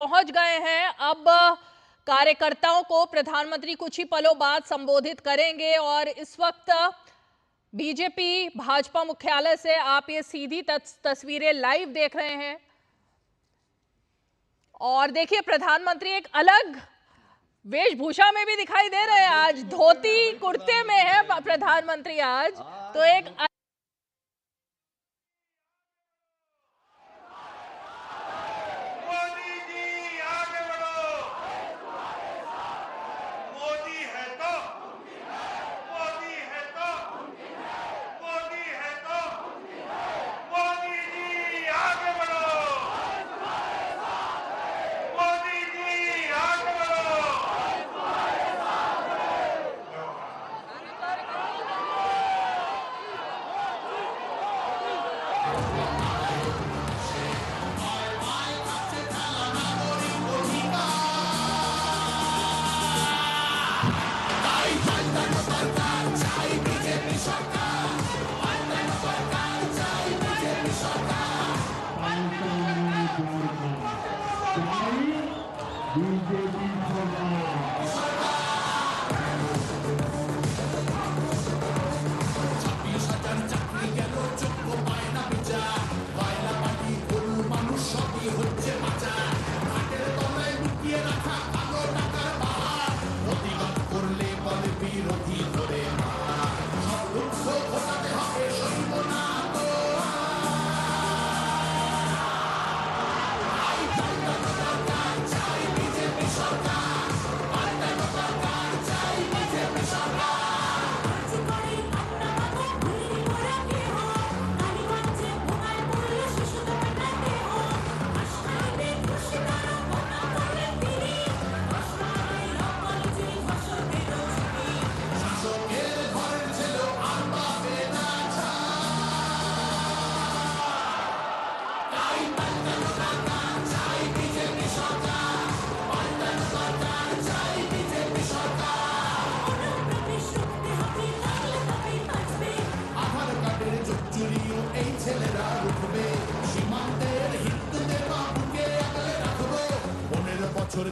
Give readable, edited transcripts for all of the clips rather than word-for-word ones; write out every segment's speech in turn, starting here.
पहुंच गए हैं। अब कार्यकर्ताओं को प्रधानमंत्री कुछ ही पलों बाद संबोधित करेंगे और इस वक्त बीजेपी भाजपा मुख्यालय से आप ये सीधी तस्वीरें लाइव देख रहे हैं और देखिए प्रधानमंत्री एक अलग वेशभूषा में भी दिखाई दे रहे हैं। आज धोती कुर्ते में है प्रधानमंत्री आज, तो एक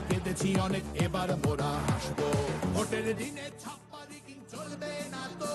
কেঁদেছি অনেক, এবার মোরা হাসবো। ভোটের দিনে ছাপ্পা রিগিং চলবে না তো।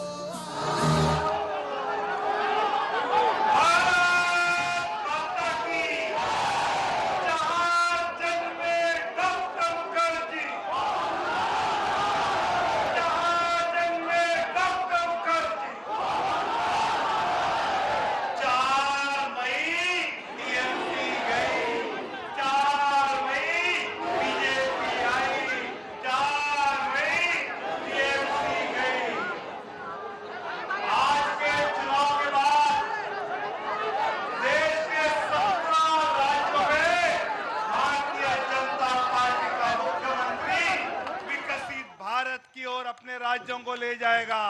अपने राज्यों को ले जाएगा।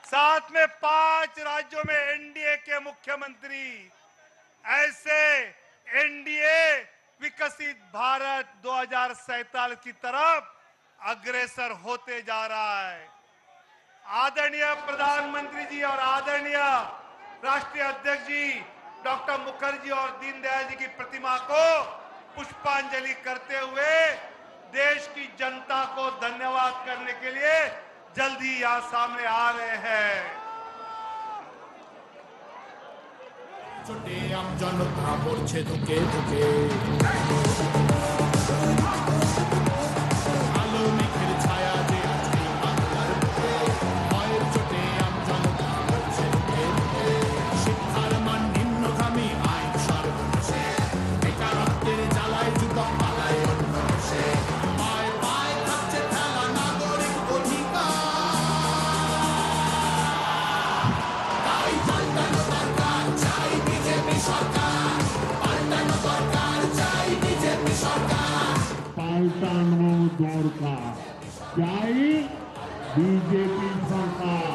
साथ में 5 राज्यों में एनडीए के मुख्यमंत्री, ऐसे एनडीए विकसित भारत 2047 की तरफ अग्रसर होते जा रहा है। आदरणीय प्रधानमंत्री जी और आदरणीय राष्ट्रीय अध्यक्ष जी डॉक्टर मुखर्जी और दीनदयाल जी की प्रतिमा को पुष्पांजलि करते हुए देश की जनता को धन्यवाद करने के लिए जल्दी यहां सामने आ रहे हैं। छोटे आम जनता পড়ছে ধুকে ধুকে, আলো মেঘের ছায়া যে আছে বাংলার বুকে। ভয়ের চোটে আম জনতা পড়ছে ধুকে ধুকে, শিক্ষার মান নিম্নগামী, আইন সর্বনাশে, বেকারত্বের জ্বালায় যুবক পালায় অন্য দেশে। পাল্টানো দরকার, চাই বিজেপি সরকার।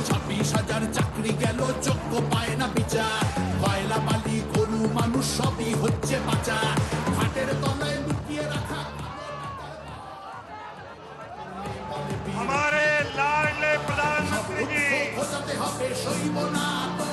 26,000 চাকরি গেল, যোগ্য পায় না বিচার। কয়লা বালি গরু মানুষ সবই হচ্ছে পাচার। ঘাটের তলায় লুকিয়ে রাখা हमारे लाडले प्रधानमंत्री जी হবে সইব না তো।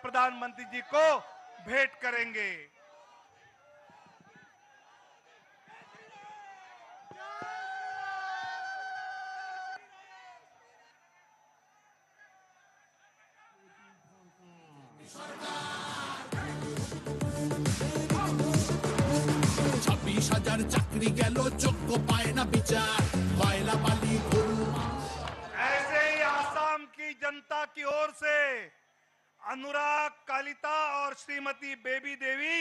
प्रधानमंत्री जी को भेंट करेंगे। ছাব্বিশ হাজার চাকরি গেল, যোগ্য পায় না বিচার, কয়লা বালি গরু। ऐसे ही आसाम की जनता की ओर से अनुराग कालिता और श्रीमती बेबी देवी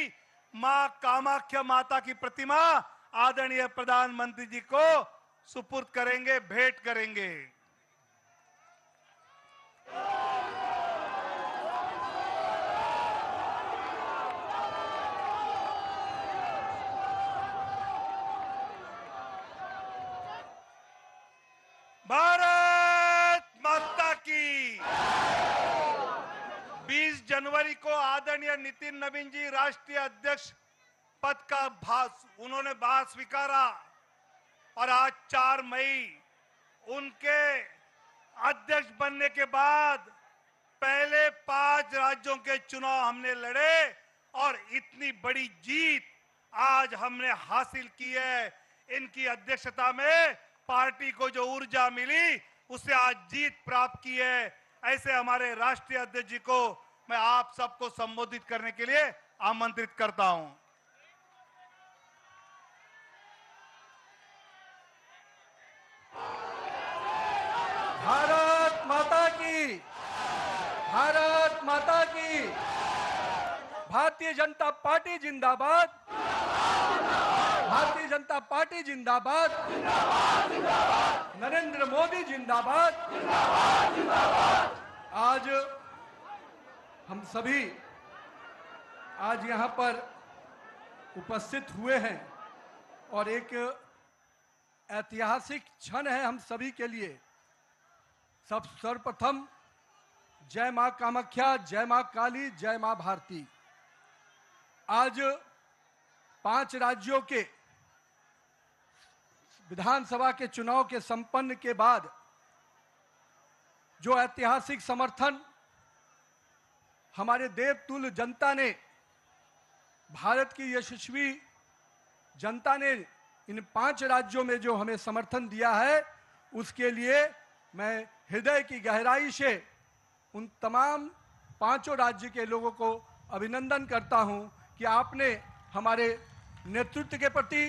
मां कामाख्या माता की प्रतिमा आदरणीय प्रधानमंत्री जी को सुपुर्द करेंगे, भेंट करेंगे। भारत माता की। 20 जनवरी को आदरणीय नितिन नवीन जी राष्ट्रीय अध्यक्ष पद का उन्होंने भार स्वीकारा और आज 4 मई उनके अध्यक्ष बनने के बाद पहले 5 राज्यों के चुनाव हमने लड़े और इतनी बड़ी जीत आज हमने हासिल की है। इनकी अध्यक्षता में पार्टी को जो ऊर्जा मिली उससे आज जीत प्राप्त की है। ऐसे हमारे राष्ट्रीय अध्यक्ष जी को मैं आप सबको संबोधित करने के लिए आमंत्रित करता हूं। भारत माता की, भारत माता की। भारतीय जनता पार्टी जिंदाबाद, भारतीय जनता पार्टी जिंदाबाद, नरेंद्र मोदी जिंदाबाद। आज हम सभी आज यहाँ पर उपस्थित हुए हैं और एक ऐतिहासिक क्षण है हम सभी के लिए। सर्वप्रथम जय मां कामाख्या, जय मां काली, जय मां भारती। आज 5 राज्यों के विधानसभा के चुनाव के संपन्न के बाद जो ऐतिहासिक समर्थन हमारे देवतुल्य जनता ने, भारत की यशस्वी जनता ने इन 5 राज्यों में जो हमें समर्थन दिया है, उसके लिए मैं हृदय की गहराई से उन तमाम 5 राज्य के लोगों को अभिनंदन करता हूं कि आपने हमारे नेतृत्व के प्रति,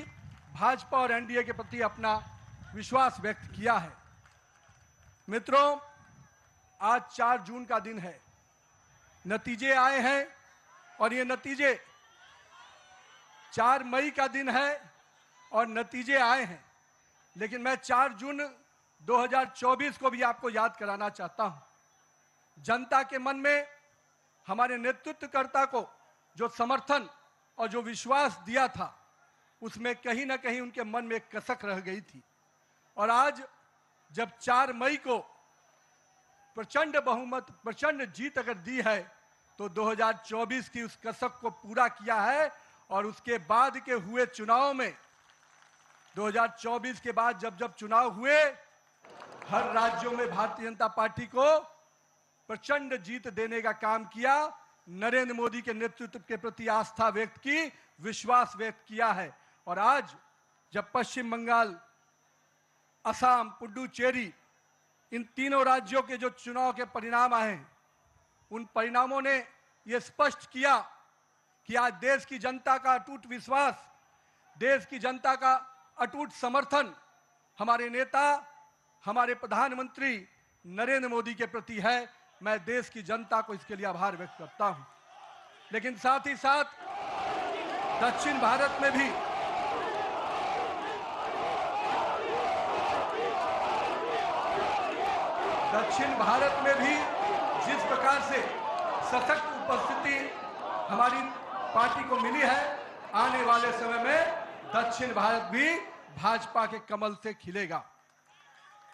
भाजपा और एनडीए के प्रति अपना विश्वास व्यक्त किया है। मित्रों, आज 4 जून का दिन है। नतीजे आए हैं और ये नतीजे 4 मई का दिन है और नतीजे आए हैं, लेकिन मैं 4 जून 2024 को भी आपको याद कराना चाहता हूं। जनता के मन में हमारे नेतृत्वकर्ता को जो समर्थन और जो विश्वास दिया था, उसमें कहीं ना कहीं उनके मन में एक कसक रह गई थी। और आज जब 4 मई को प्रचंड बहुमत, प्रचंड जीत अगर दी है, तो 2024 की उस कसक को पूरा किया है। और उसके बाद के हुए चुनाव में, 2024 के बाद जब जब चुनाव हुए, हर राज्यों में भारतीय जनता पार्टी को प्रचंड जीत देने का काम किया। नरेंद्र मोदी के नेतृत्व के प्रति आस्था व्यक्त की, विश्वास व्यक्त किया है। और आज जब पश्चिम बंगाल, असम, पुडुचेरी, इन तीनों राज्यों के जो चुनाव के परिणाम आए हैं, उन परिणामों ने यह स्पष्ट किया कि आज देश की जनता का अटूट विश्वास, देश की जनता का अटूट समर्थन हमारे नेता, हमारे प्रधानमंत्री नरेंद्र मोदी के प्रति है। मैं देश की जनता को इसके लिए आभार व्यक्त करता हूं। लेकिन साथ ही साथ दक्षिण भारत में भी जिस प्रकार से सशक्त उपस्थिति हमारी पार्टी को मिली है, आने वाले समय में दक्षिण भारत भी भाजपा के कमल से खिलेगा।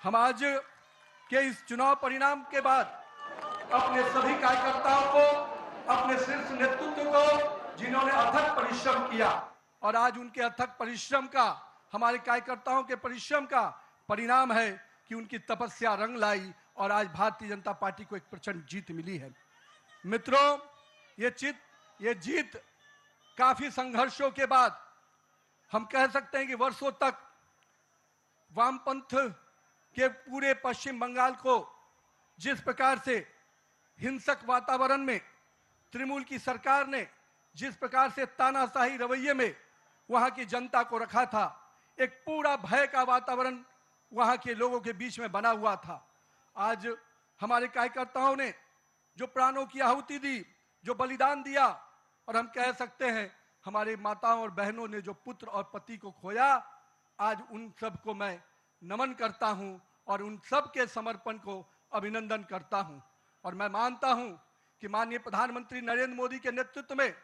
हम आज के इस चुनाव परिणाम के बाद अपने सभी कार्यकर्ताओं को, अपने शीर्ष नेतृत्व को, जिन्होंने अथक परिश्रम किया, और आज उनके अथक परिश्रम का, हमारे कार्यकर्ताओं के परिश्रम का परिणाम है कि उनकी तपस्या रंग लाई और आज भारतीय जनता पार्टी को एक प्रचंड जीत मिली है। मित्रों, ये जीत काफी संघर्षों के बाद, हम कह सकते हैं कि वर्षों तक वामपंथ के पूरे पश्चिम बंगाल को जिस प्रकार से हिंसक वातावरण में तृणमूल की सरकार ने जिस प्रकार से तानाशाही रवैये में वहां की जनता को रखा था, एक पूरा भय का वातावरण वहां के लोगों के बीच में बना हुआ था। आज हमारे कार्यकर्ताओं ने जो प्राणों की आहुति दी, जो बलिदान दिया, और हम कह सकते हैं हमारे माताओं और बहनों ने जो पुत्र और पति को खोया, आज उन सब को मैं नमन करता हूं और उन सब के समर्पण को अभिनंदन करता हूं। और मैं मानता हूं कि माननीय प्रधानमंत्री नरेंद्र मोदी के नेतृत्व में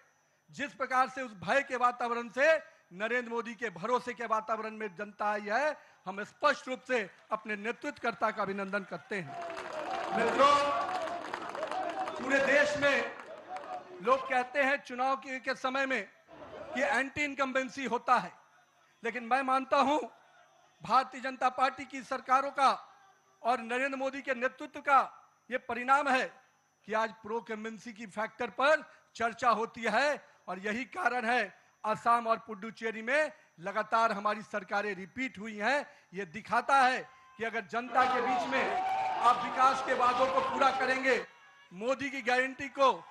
जिस प्रकार से उस भय के वातावरण से नरेंद्र मोदी के भरोसे के वातावरण में जनता आई है, हम स्पष्ट रूप से अपने नेतृत्वकर्ता का अभिनंदन करते हैं। मित्रों, पूरे देश में लोग कहते हैं चुनाव के समय में कि एंटी इनकम्बेंसी होता है, लेकिन मैं मानता हूं भारतीय जनता पार्टी की सरकारों का और नरेंद्र मोदी के नेतृत्व का यह परिणाम है कि आज प्रो इनकम्बेंसी की फैक्टर पर चर्चा होती है। और यही कारण है असम और पुडुचेरी में लगातार हमारी सरकारें रिपीट हुई हैं। यह दिखाता है कि अगर जनता के बीच में आप विकास के वादों को पूरा करेंगे, मोदी की गारंटी को,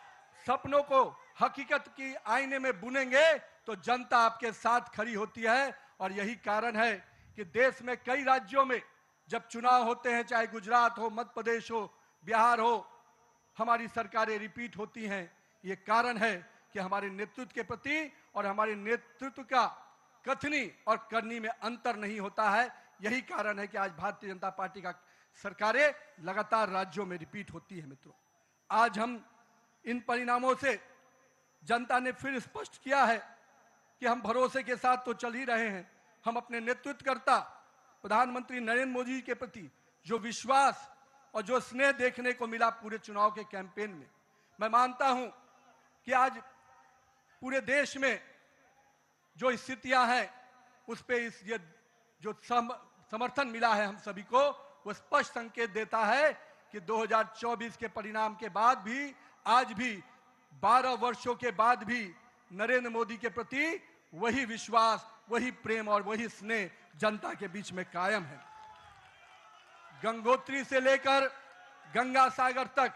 सपनों को हकीकत की आईने में बुनेंगे, तो जनता आपके साथ खड़ी होती है। और यही कारण है कि देश में कई राज्यों में जब चुनाव होते हैं, चाहे गुजरात हो, मध्य प्रदेश हो, बिहार हो, हमारी सरकारें रिपीट होती हैं। ये कारण है कि हमारे नेतृत्व के प्रति और हमारे नेतृत्व का कथनी और करनी में अंतर नहीं होता है। यही कारण है कि आज भारतीय जनता पार्टी का सरकारें लगातार राज्यों में रिपीट होती है। मित्रों, आज हम इन परिणामों से जनता ने फिर स्पष्ट किया है कि हम भरोसे के साथ तो चल ही रहे हैं। हम अपने नेतृत्वकर्ता प्रधानमंत्री नरेंद्र मोदी के प्रति जो विश्वास और जो स्नेह देखने को मिला पूरे चुनाव के कैंपेन में, मैं मानता हूं कि आज पूरे देश में जो स्थितियां हैं उस पे ये जो समर्थन मिला है हम सभी को, वो स्पष्ट संकेत देता है कि 2024 के परिणाम के बाद भी, आज भी 12 वर्षों के बाद भी नरेंद्र मोदी के प्रति वही विश्वास, वही प्रेम और वही स्नेह जनता के बीच में कायम है। गंगोत्री से लेकर गंगा सागर तक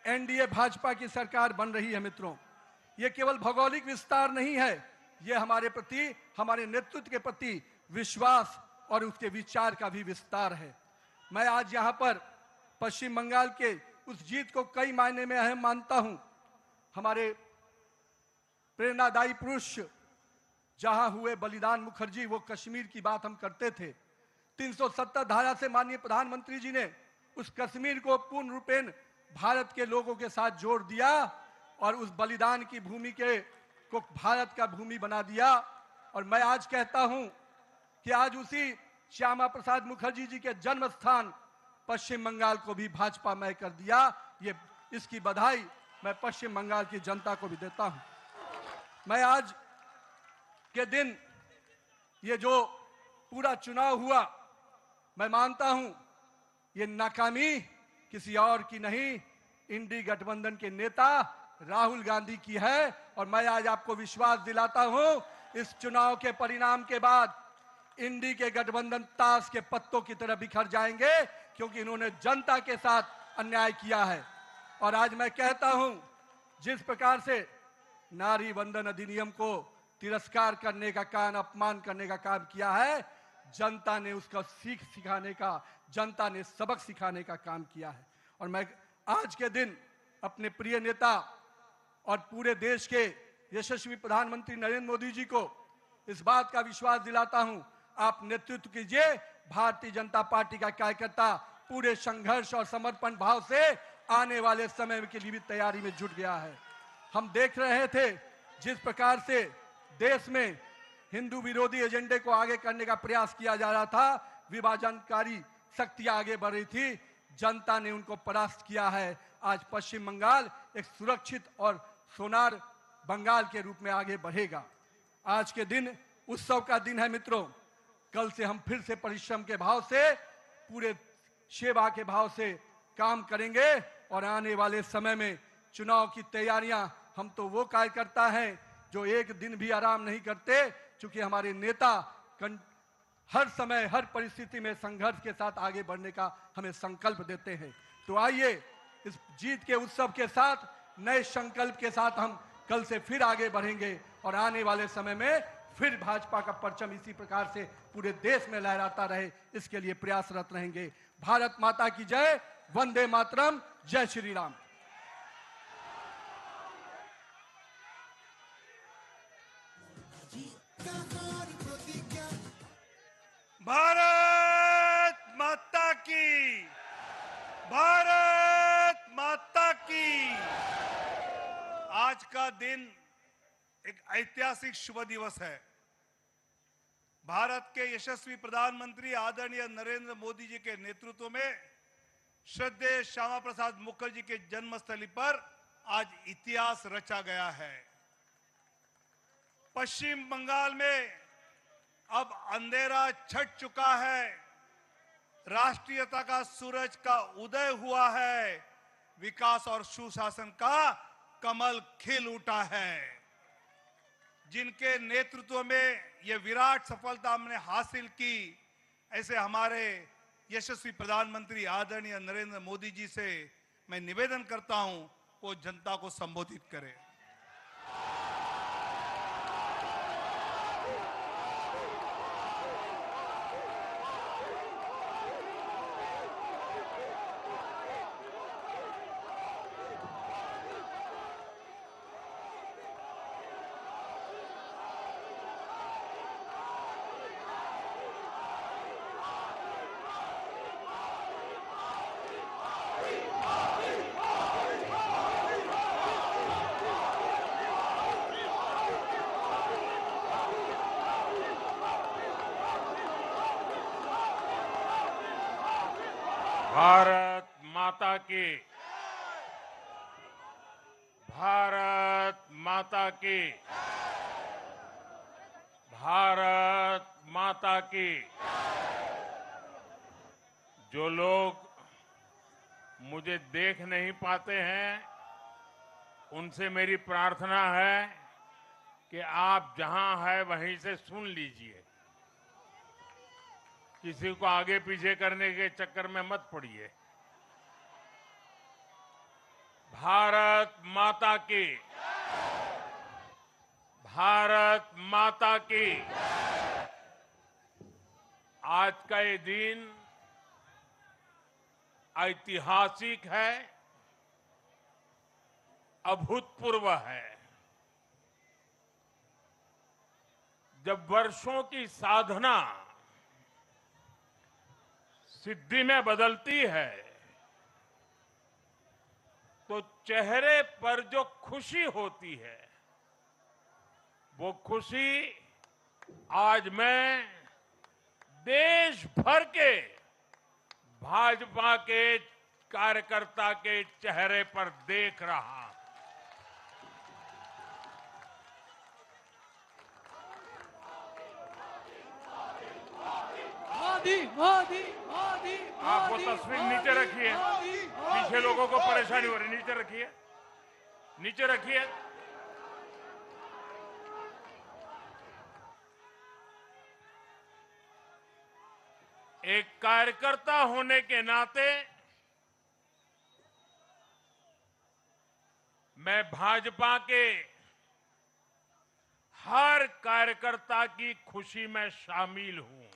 एनडीए भाजपा की सरकार बन रही है। मित्रों, यह केवल भौगोलिक विस्तार नहीं है, यह हमारे प्रति, हमारे नेतृत्व के प्रति विश्वास और उसके विचार का भी विस्तार है। मैं आज यहां पर पश्चिम बंगाल के उस जीत को कई मायने में अहम मानता हूं। हमारे प्रेरणादायी पुरुष जहां हुए बलिदान मुखर्जी, वो कश्मीर की बात हम करते थे। 370 धारा से माननीय प्रधानमंत्री जी ने उस कश्मीर को पूर्ण रूपेण भारत के लोगों के साथ जोड़ दिया और उस बलिदान की भूमि को भारत का भूमि बना दिया। और मैं आज कहता हूं कि आज उसी श्यामा प्रसाद मुखर्जी जी के जन्म स्थान पश्चिम बंगाल को भी भाजपा मय कर दिया। इसकी बधाई मैं पश्चिम बंगाल की जनता को भी देता हूं। मैं आज के दिन ये जो पूरा चुनाव हुआ, मैं मानता हूं ये नाकामी किसी और की नहीं, इंडी गठबंधन के नेता राहुल गांधी की है। और मैं आज आपको विश्वास दिलाता हूं, इस चुनाव के परिणाम के बाद इंडी के गठबंधन ताश के पत्तों की तरह बिखर जाएंगे, क्योंकि इन्होंने जनता के साथ अन्याय किया है। और आज मैं कहता हूं, जिस प्रकार से नारी वंदन अधिनियम को तिरस्कार करने का काम, अपमान करने का काम किया है, जनता ने उसका सीख सिखाने का, जनता ने सबक सिखाने का काम किया है। और मैं आज के दिन अपने प्रिय नेता और पूरे देश के यशस्वी प्रधानमंत्री नरेंद्र मोदी जी को इस बात का विश्वास दिलाता हूं, आप नेतृत्व कीजिए। भारतीय जनता पार्टी का कार्यकर्ता पूरे संघर्ष और समर्पण भाव से आने वाले समय के लिए भी तैयारी में जुट गया है। हम देख रहे थे जिस प्रकार से देश में हिंदू विरोधी एजेंडे को आगे करने का प्रयास किया जा रहा था, विभाजनकारी शक्तियां आगे बढ़ रही थी, जनता ने उनको परास्त किया है। आज पश्चिम बंगाल एक सुरक्षित और सोनार बंगाल के रूप में आगे बढ़ेगा। आज के दिन उत्सव का दिन है मित्रों। कल से हम फिर से परिश्रम के भाव से, पूरे सेवा के भाव से काम करेंगे। और आने वाले समय में चुनाव की तैयारियां, हम तो वो कार्यकर्ता हैं जो एक दिन भी आराम नहीं करते, क्योंकि हमारे नेता हर समय हर परिस्थिति में संघर्ष के साथ आगे बढ़ने का हमें संकल्प देते हैं। तो आइए इस जीत के उत्सव के साथ, नए संकल्प के साथ हम कल से फिर आगे बढ़ेंगे और आने वाले समय में फिर भाजपा का परचम इसी प्रकार से पूरे देश में लहराता रहे, इसके लिए प्रयासरत रहेंगे। भारत माता की जय, वंदे मातरम, जय श्री राम। भारत माता की, भारत माता की। आज का दिन एक ऐतिहासिक शुभ दिवस है। भारत के यशस्वी प्रधानमंत्री आदरणीय नरेंद्र मोदी जी के नेतृत्व में श्रद्धेय श्यामा प्रसाद मुखर्जी के जन्मस्थली पर आज इतिहास रचा गया है। पश्चिम बंगाल में अब अंधेरा छट चुका है, राष्ट्रीयता का सूरज का उदय हुआ है, विकास और सुशासन का कमल खिल उठा है। जिनके नेतृत्व में यह विराट सफलता हमने हासिल की, ऐसे हमारे यशस्वी प्रधानमंत्री आदरणीय नरेंद्र मोदी जी से मैं निवेदन करता हूं, वो जनता को संबोधित करें। भारत माता की, भारत माता की, भारत माता की। जो लोग मुझे देख नहीं पाते हैं, उनसे मेरी प्रार्थना है कि आप जहां हैं वहीं से सुन लीजिए, किसी को आगे पीछे करने के चक्कर में मत पड़िए। भारत माता की, भारत माता की। आज का ये दिन ऐतिहासिक है, अभूतपूर्व है। जब वर्षों की साधना सिद्धि में बदलती है, तो चेहरे पर जो खुशी होती है, वो खुशी आज मैं देश भर के भाजपा के कार्यकर्ता के चेहरे पर देख रहा हूं। मोदी मोदी मोदी आप वो तस्वीर नीचे रखिए, पीछे लोगों को परेशानी हो रही, नीचे रखिए, नीचे रखिए। एक कार्यकर्ता होने के नाते मैं भाजपा के हर कार्यकर्ता की खुशी में शामिल हूं।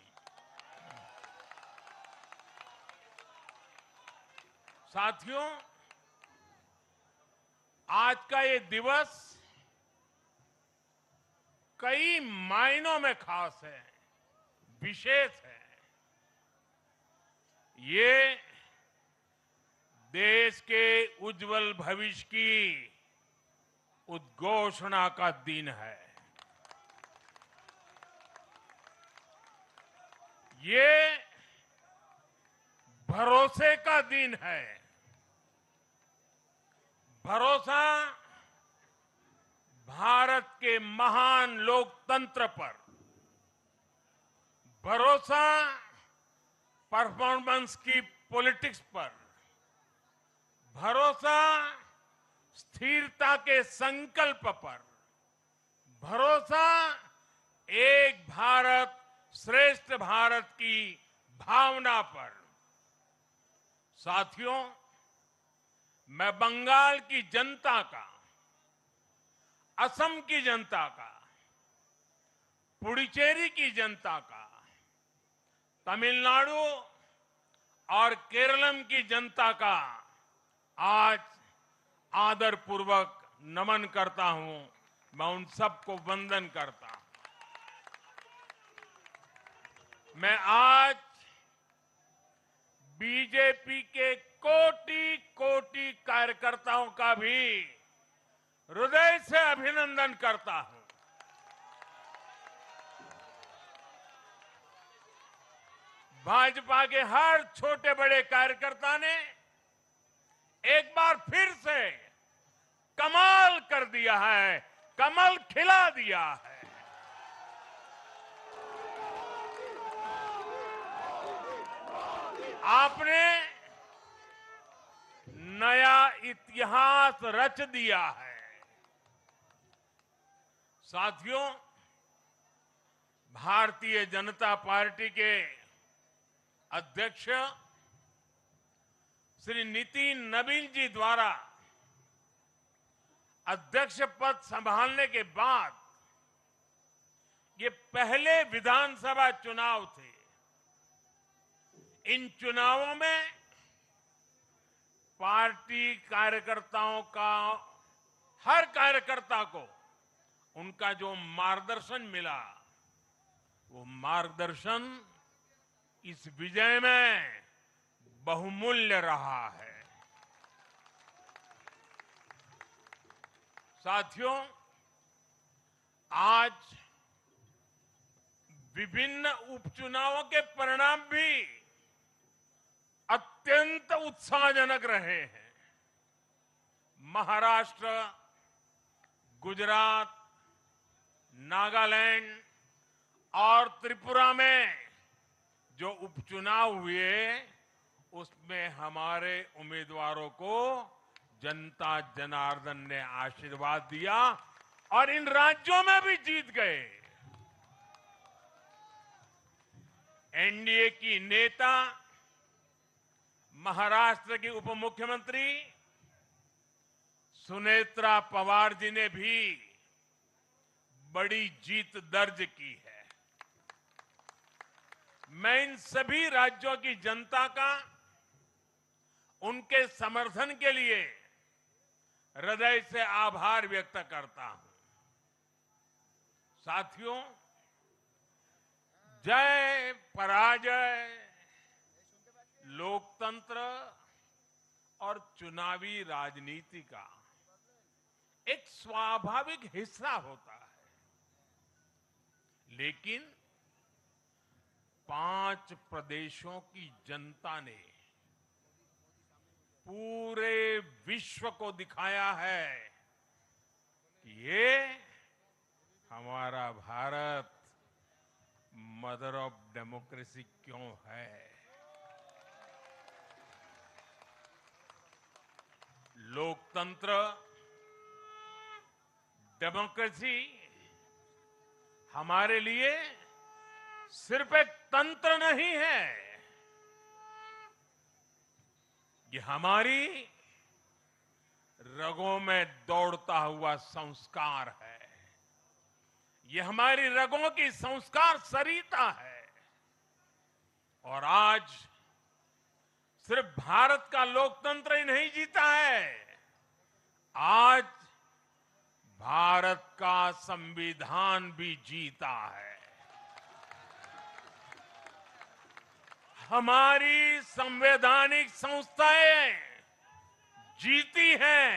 साथियों, आज का ये दिवस कई मायनों में खास है, विशेष है। ये देश के उज्जवल भविष्य की उद्घोषणा का दिन है। ये भरोसे का दिन है। भरोसा भारत के महान लोकतंत्र पर, भरोसा परफॉर्मेंस की पॉलिटिक्स पर, भरोसा स्थिरता के संकल्प पर, भरोसा एक भारत श्रेष्ठ भारत की भावना पर। साथियों, मैं बंगाल की जनता का, असम की जनता का, पुडुचेरी की जनता का, तमिलनाडु और केरलम की जनता का आज आदरपूर्वक नमन करता हूं। मैं उन सबको वंदन करता हूं। मैं आज बीजेपी के कोटि कोटि कार्यकर्ताओं का भी हृदय से अभिनंदन करता हूं। भाजपा के हर छोटे बड़े कार्यकर्ता ने एक बार फिर से कमाल कर दिया है, कमल खिला दिया है। आपने नया इतिहास रच दिया है। साथियों, भारतीय जनता पार्टी के अध्यक्ष श्री नितिन नवीन जी द्वारा अध्यक्ष पद संभालने के बाद ये पहले विधानसभा चुनाव थे। इन चुनावों में पार्टी कार्यकर्ताओं का, हर कार्यकर्ता को उनका जो मार्गदर्शन मिला, वो मार्गदर्शन इस विजय में बहुमूल्य रहा है। साथियों, आज विभिन्न उपचुनावों के परिणाम भी अत्यंत उत्साहजनक रहे हैं। महाराष्ट्र, गुजरात, नागालैंड और त्रिपुरा में जो उपचुनाव हुए, उसमें हमारे उम्मीदवारों को जनता जनार्दन ने आशीर्वाद दिया और इन राज्यों में भी जीत गए। एनडीए की नेता, महाराष्ट्र की उप मुख्यमंत्री सुनेत्रा पवार जी ने भी बड़ी जीत दर्ज की है। मैं इन सभी राज्यों की जनता का उनके समर्थन के लिए हृदय से आभार व्यक्त करता हूं। साथियों, जय पराजय, लोकतंत्र और चुनावी राजनीति का एक स्वाभाविक हिस्सा होता है, लेकिन 5 प्रदेशों की जनता ने पूरे विश्व को दिखाया है कि ये हमारा भारत मदर ऑफ डेमोक्रेसी क्यों है। लोकतंत्र, डेमोक्रेसी हमारे लिए सिर्फ एक तंत्र नहीं है, ये हमारी रगों में दौड़ता हुआ संस्कार है। ये हमारी रगों की संस्कार सरिता है। और आज सिर्फ भारत का लोकतंत्र ही नहीं जीता है, आज भारत का संविधान भी जीता है। हमारी संवैधानिक संस्थाएं जीती हैं,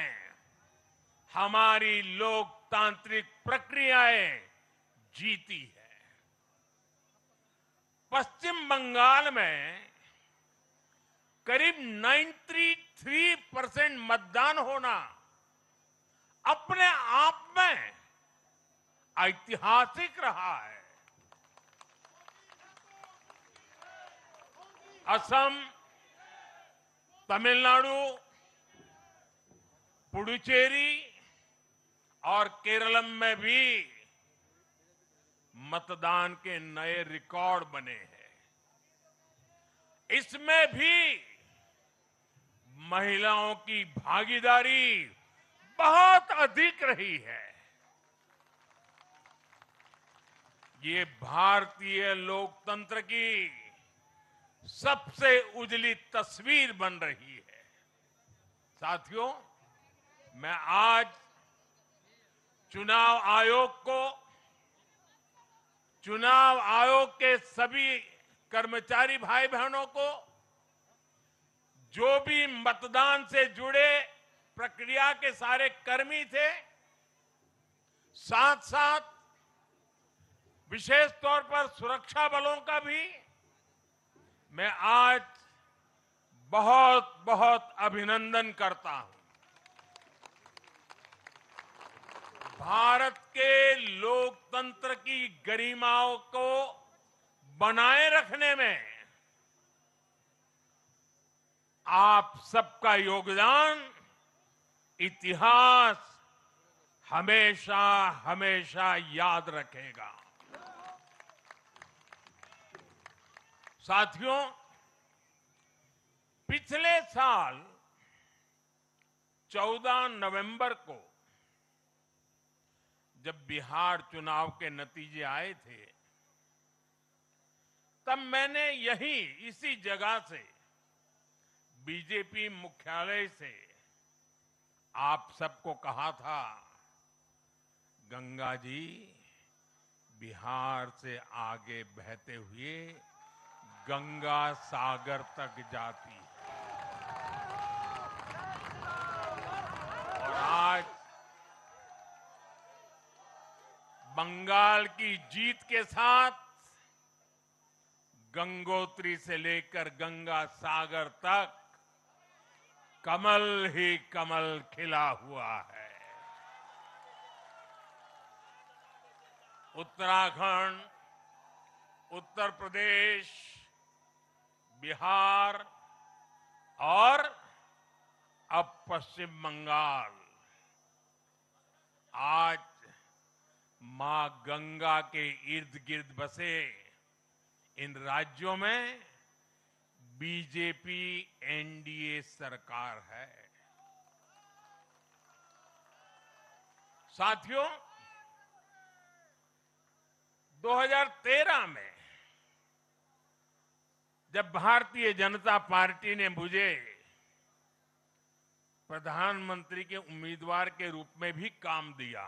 हमारी लोकतांत्रिक प्रक्रियाएं जीती है। पश्चिम बंगाल में करीब 93% मतदान होना अपने आप में ऐतिहासिक रहा है। असम, तमिलनाडु, पुडुचेरी और केरलम में भी मतदान के नए रिकॉर्ड बने हैं। इसमें भी महिलाओं की भागीदारी बहुत अधिक रही है। ये भारतीय लोकतंत्र की सबसे उजली तस्वीर बन रही है। साथियों, मैं आज चुनाव आयोग को, चुनाव आयोग के सभी कर्मचारी भाई बहनों को, जो भी मतदान से जुड़े प्रक्रिया के सारे कर्मी थे, साथ साथ विशेष तौर पर सुरक्षा बलों का भी मैं आज बहुत बहुत अभिनंदन करता हूं। भारत के लोकतंत्र की गरिमाओं को बनाए रखने में आप सबका योगदान इतिहास हमेशा हमेशा याद रखेगा। साथियों, पिछले साल 14 नवंबर को जब बिहार चुनाव के नतीजे आए थे, तब मैंने यहीं इसी जगह से बीजेपी मुख्यालय से आप सबको कहा था, गंगा जी बिहार से आगे बहते हुए गंगा सागर तक जाती है। और आज बंगाल की जीत के साथ गंगोत्री से लेकर गंगा सागर तक कमल ही कमल खिला हुआ है। उत्तराखंड, उत्तर प्रदेश, बिहार और अब पश्चिम बंगाल आज मां गंगा के इर्द गिर्द बसे इन राज्यों में बीजेपी एनडीए सरकार है। साथियों, 2013 में जब भारतीय जनता पार्टी ने मुझे प्रधानमंत्री के उम्मीदवार के रूप में भी काम दिया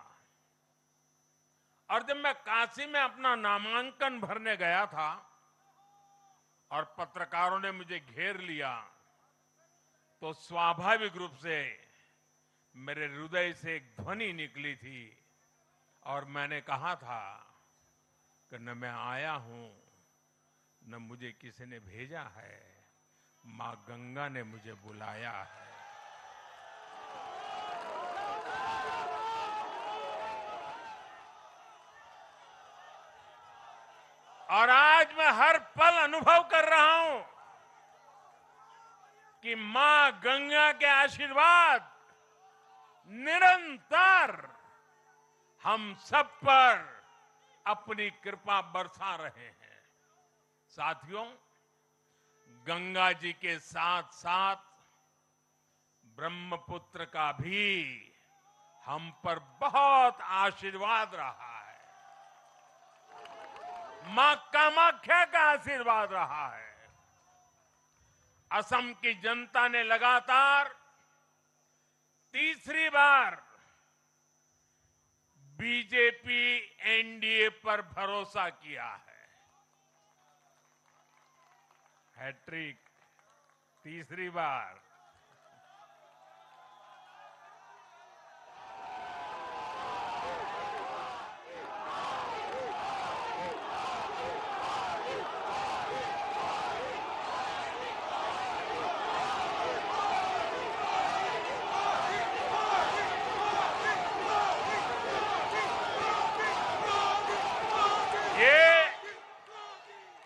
और जब मैं काशी में अपना नामांकन भरने गया था और पत्रकारों ने मुझे घेर लिया, तो स्वाभाविक रूप से मेरे हृदय से एक ध्वनि निकली थी और मैंने कहा था कि न मैं आया हूं न मुझे किसी ने भेजा है, मां गंगा ने मुझे बुलाया है। और आज मैं हर पल अनुभव कर रहा हूं कि मां गंगा के आशीर्वाद निरंतर हम सब पर अपनी कृपा बरसा रहे हैं। साथियों, गंगा जी के साथ साथ ब्रह्मपुत्र का भी हम पर बहुत आशीर्वाद रहा है। मां कामाख्या का आशीर्वाद रहा है। असम की जनता ने लगातार तीसरी बार बीजेपी एनडीए पर भरोसा किया है। हैट्रिक, तीसरी बार।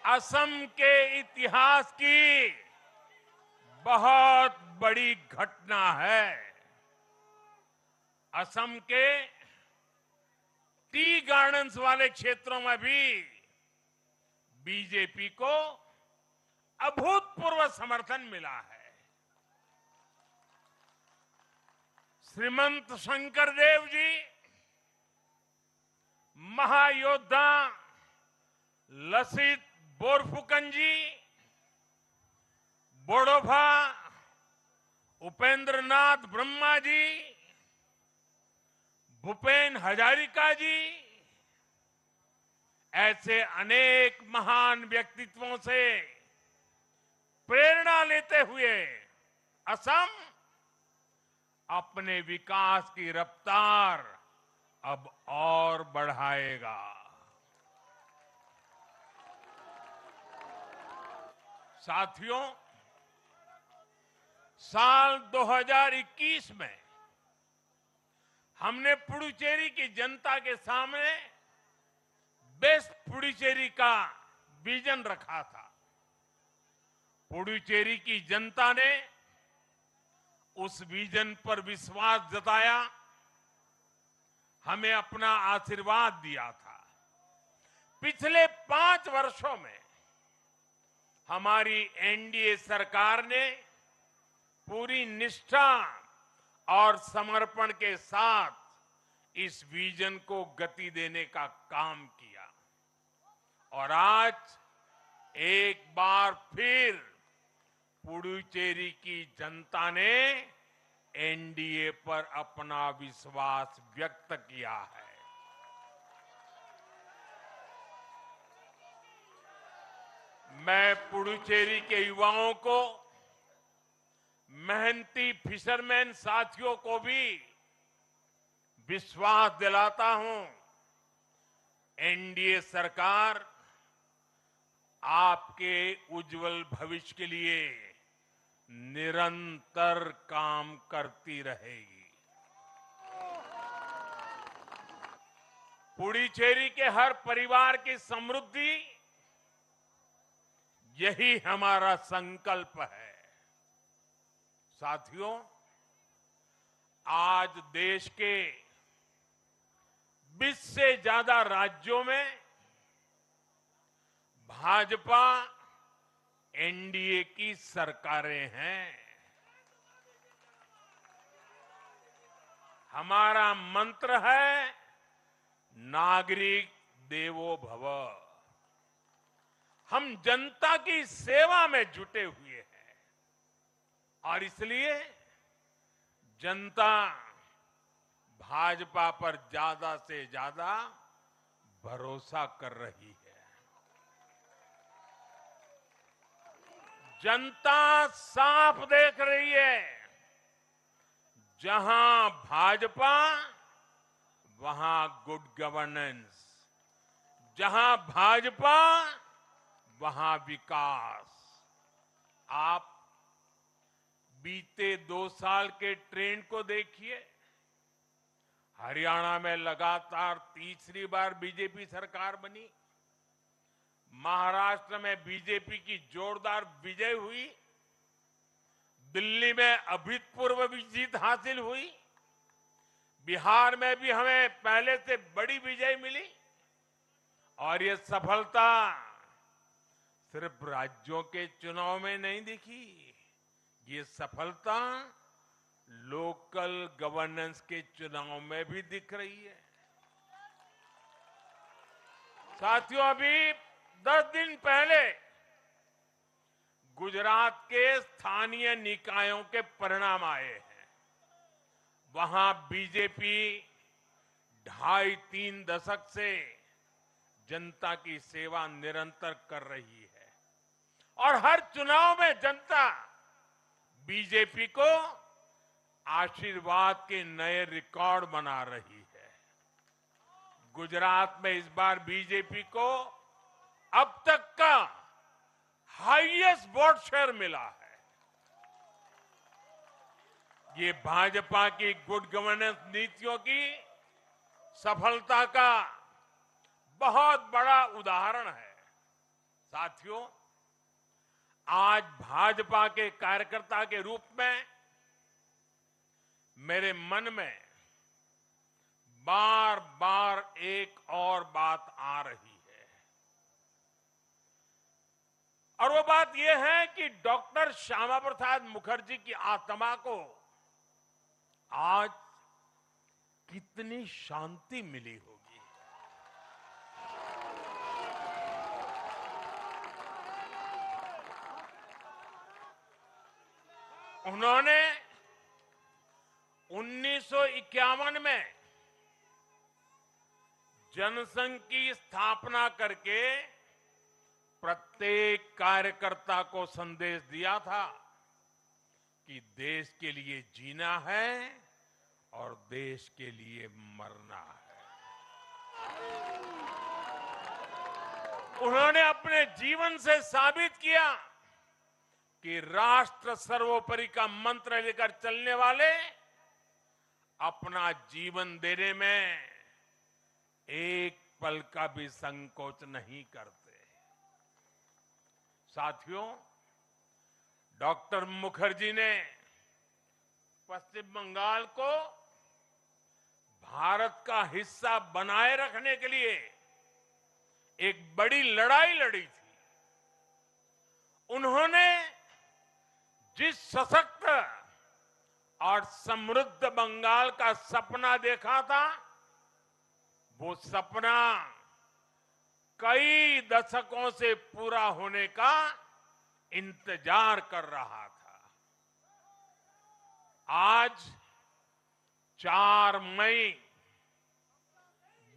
असम के इतिहास की बहुत बड़ी घटना है। असम के टी गार्डन्स वाले क्षेत्रों में भी बीजेपी को अभूतपूर्व समर्थन मिला है। श्रीमंत शंकरदेव जी, महायोद्धा लसित बोरफुकन जी, बोडोफा उपेंद्र नाथ ब्रह्मा जी, भूपेन हजारिका जी, ऐसे अनेक महान व्यक्तित्वों से प्रेरणा लेते हुए असम अपने विकास की रफ्तार अब और बढ़ाएगा। साथियों, साल 2021 में हमने पुडुचेरी की जनता के सामने बेस्ट पुडुचेरी का विजन रखा था। पुडुचेरी की जनता ने उस विजन पर विश्वास जताया, हमें अपना आशीर्वाद दिया था। पिछले 5 वर्षों में हमारी एनडीए सरकार ने पूरी निष्ठा और समर्पण के साथ इस विजन को गति देने का काम किया और आज एक बार फिर पुडुचेरी की जनता ने एनडीए पर अपना विश्वास व्यक्त किया है। मैं पुडुचेरी के युवाओं को, मेहनती फिशरमैन साथियों को भी विश्वास दिलाता हूं, एनडीए सरकार आपके उज्जवल भविष्य के लिए निरंतर काम करती रहेगी। पुडुचेरी के हर परिवार की समृद्धि, यही हमारा संकल्प है। साथियों, आज देश के 20 से ज्यादा राज्यों में भाजपा एनडीए की सरकारें हैं। हमारा मंत्र है नागरिक देवो भव। हम जनता की सेवा में जुटे हुए हैं और इसलिए जनता भाजपा पर ज्यादा से ज्यादा भरोसा कर रही है। जनता साफ देख रही है, जहां भाजपा वहां गुड गवर्नेंस, जहां भाजपा वहां विकास। आप बीते 2 साल के ट्रेंड को देखिए। हरियाणा में लगातार तीसरी बार बीजेपी सरकार बनी, महाराष्ट्र में बीजेपी की जोरदार विजय हुई, दिल्ली में अभूतपूर्व जीत हासिल हुई, बिहार में भी हमें पहले से बड़ी विजय मिली। और ये सफलता सिर्फ राज्यों के चुनाव में नहीं दिखी, ये सफलता लोकल गवर्नेंस के चुनाव में भी दिख रही है। साथियों, अभी 10 दिन पहले गुजरात के स्थानीय निकायों के परिणाम आए हैं। वहां बीजेपी 2.5-3 दशक से जनता की सेवा निरंतर कर रही है और हर चुनाव में जनता बीजेपी को आशीर्वाद के नए रिकॉर्ड बना रही है। गुजरात में इस बार बीजेपी को अब तक का हाईएस्ट वोट शेयर मिला है। ये भाजपा की गुड गवर्नेंस नीतियों की सफलता का बहुत बड़ा उदाहरण है। साथियों, आज भाजपा के कार्यकर्ता के रूप में मेरे मन में बार बार एक और बात आ रही है, और वो बात यह है कि डॉक्टर श्यामा प्रसाद मुखर्जी की आत्मा को आज कितनी शांति मिली होगी। उन्होंने 1951 में जनसंघ की स्थापना करके प्रत्येक कार्यकर्ता को संदेश दिया था कि देश के लिए जीना है और देश के लिए मरना है। उन्होंने अपने जीवन से साबित किया कि राष्ट्र सर्वोपरि का मंत्र लेकर चलने वाले अपना जीवन देने में एक पल का भी संकोच नहीं करते। साथियों, डॉक्टर मुखर्जी ने पश्चिम बंगाल को भारत का हिस्सा बनाए रखने के लिए एक बड़ी लड़ाई लड़ी थी। उन्होंने जिस सशक्त और समृद्ध बंगाल का सपना देखा था, वो सपना कई दशकों से पूरा होने का इंतजार कर रहा था। आज 4 मई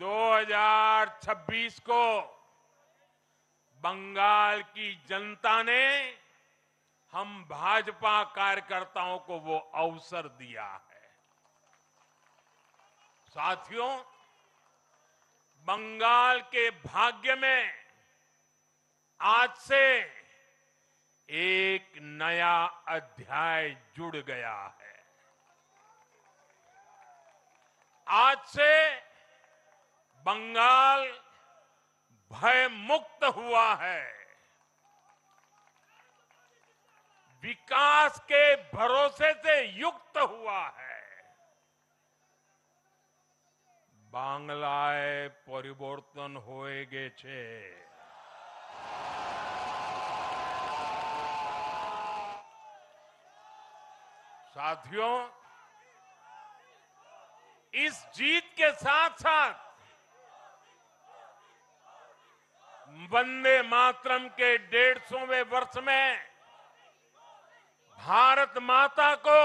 2026 को बंगाल की जनता ने हम भाजपा कार्यकर्ताओं को वो अवसर दिया है। साथियों, बंगाल के भाग्य में आज से एक नया अध्याय जुड़ गया है। आज से बंगाल भय मुक्त हुआ है, विकास के भरोसे से युक्त हुआ है। বাংলায় পরিবর্তন হয়ে গেছে। साथियों, इस जीत के साथ साथ वंदे मातरम के 150वें वर्ष में भारत माता को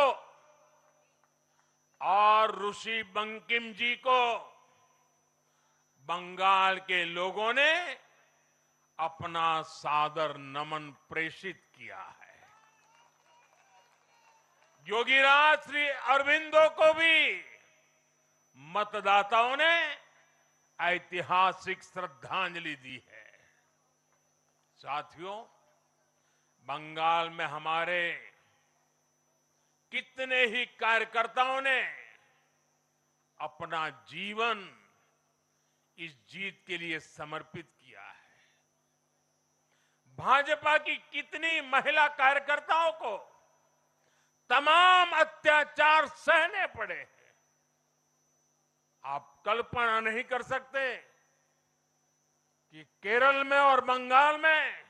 और ऋषि बंकिम जी को बंगाल के लोगों ने अपना सादर नमन प्रेषित किया है। योगीराज श्री अरविंदो को भी मतदाताओं ने ऐतिहासिक श्रद्धांजलि दी है। साथियों, बंगाल में हमारे कितने ही कार्यकर्ताओं ने अपना जीवन इस जीत के लिए समर्पित किया है। भाजपा की कितनी महिला कार्यकर्ताओं को तमाम अत्याचार सहने पड़े हैं। आप कल्पना नहीं कर सकते कि केरल में और बंगाल में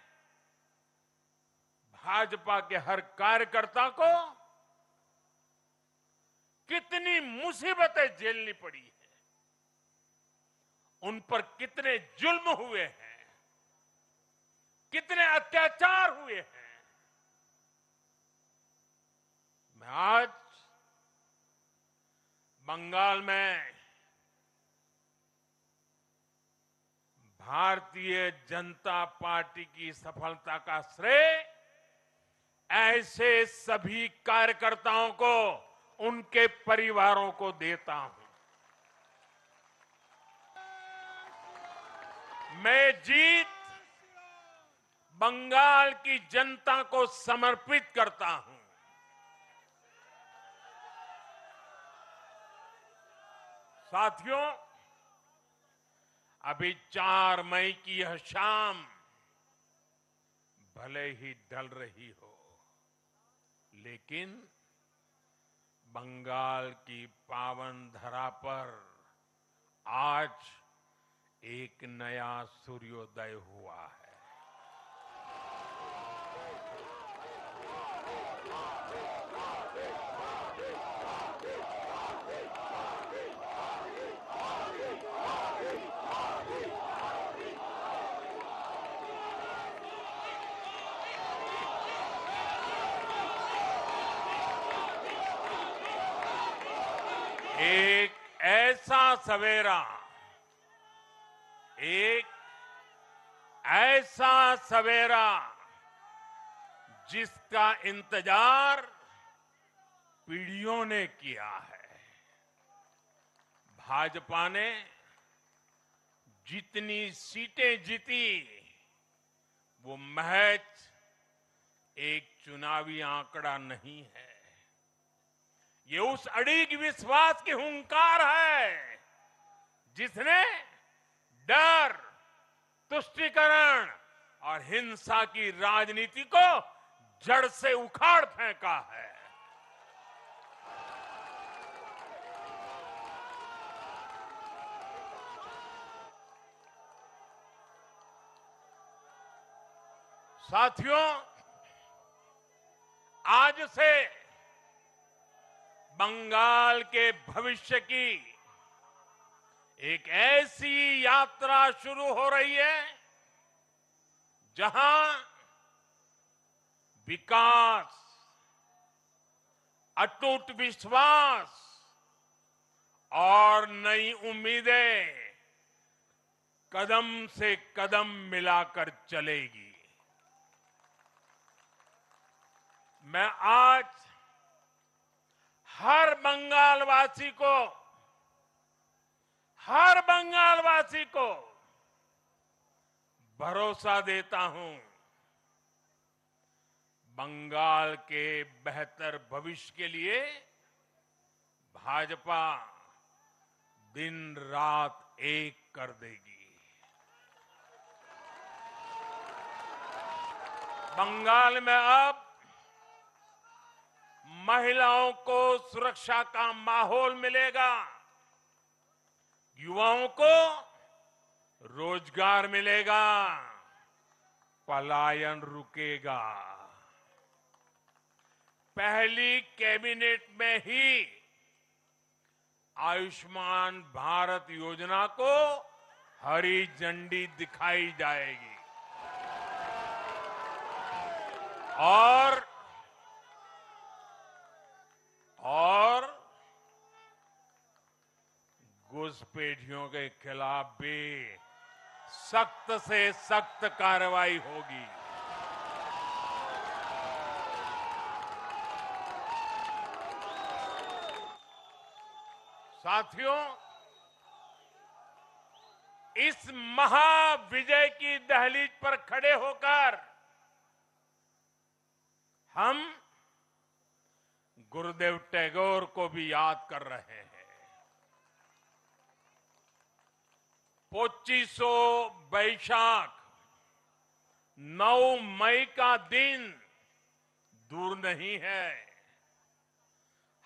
भाजपा के हर कार्यकर्ता को कितनी मुसीबतें झेलनी पड़ी है, उन पर कितने जुल्म हुए हैं, कितने अत्याचार हुए हैं। मैं आज बंगाल में भारतीय जनता पार्टी की सफलता का श्रेय ऐसे सभी कार्यकर्ताओं को, उनके परिवारों को देता हूं। मैं जीत बंगाल की जनता को समर्पित करता हूं। साथियों, अभी 4 मई की यह शाम भले ही ढल रही हो, लेकिन बंगाल की पावन धरा पर आज एक नया सूर्योदय हुआ है। एक ऐसा सवेरा जिसका इंतजार पीढ़ियों ने किया है। भाजपा ने जितनी सीटें जीती वो महज एक चुनावी आंकड़ा नहीं है, ये उस अड़िग विश्वास की हुंकार है जिसने डर, तुष्टीकरण और हिंसा की राजनीति को जड़ से उखाड़ फेंका है। साथियों, आज से बंगाल के भविष्य की एक ऐसी यात्रा शुरू हो रही है जहां विकास, अटूट विश्वास और नई उम्मीदें कदम से कदम मिलाकर चलेगी। मैं आज हर बंगालवासी को भरोसा देता हूं, बंगाल के बेहतर भविष्य के लिए भाजपा दिन रात एक कर देगी। बंगाल में अब महिलाओं को सुरक्षा का माहौल मिलेगा, युवाओं को रोजगार मिलेगा, पलायन रुकेगा। पहली कैबिनेट में ही आयुष्मान भारत योजना को हरी झंडी दिखाई जाएगी और घुसपैठियों के खिलाफ भी सख्त से सख्त कार्रवाई होगी। साथियों, इस महाविजय की दहलीज पर खड़े होकर हम गुरुदेव टैगोर को भी याद कर रहे हैं। 25 बैशाख 9 मई का दिन दूर नहीं है।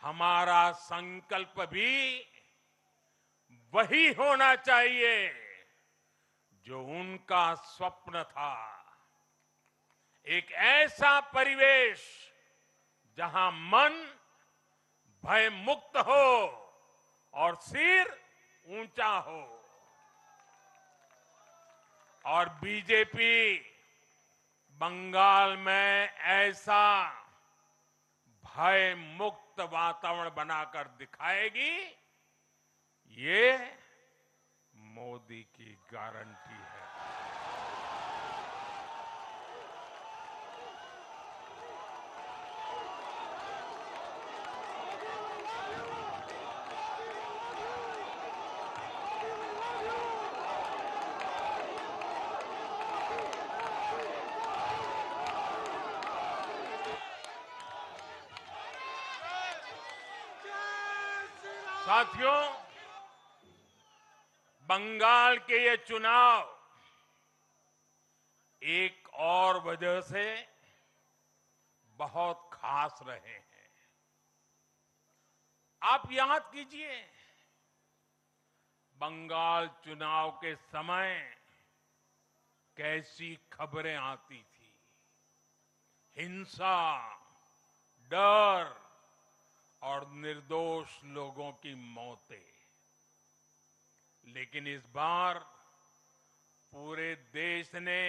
हमारा संकल्प भी वही होना चाहिए जो उनका स्वप्न था। एक ऐसा परिवेश जहां मन भय मुक्त हो और सिर ऊंचा हो। और बीजेपी बंगाल में ऐसा भय मुक्त वातावरण बनाकर दिखाएगी, ये मोदी की गारंटी है। साथियों, बंगाल के ये चुनाव एक और वजह से बहुत खास रहे हैं। आप याद कीजिए, बंगाल चुनाव के समय कैसी खबरें आती थी। हिंसा, डर और निर्दोष लोगों की मौतें। लेकिन इस बार पूरे देश ने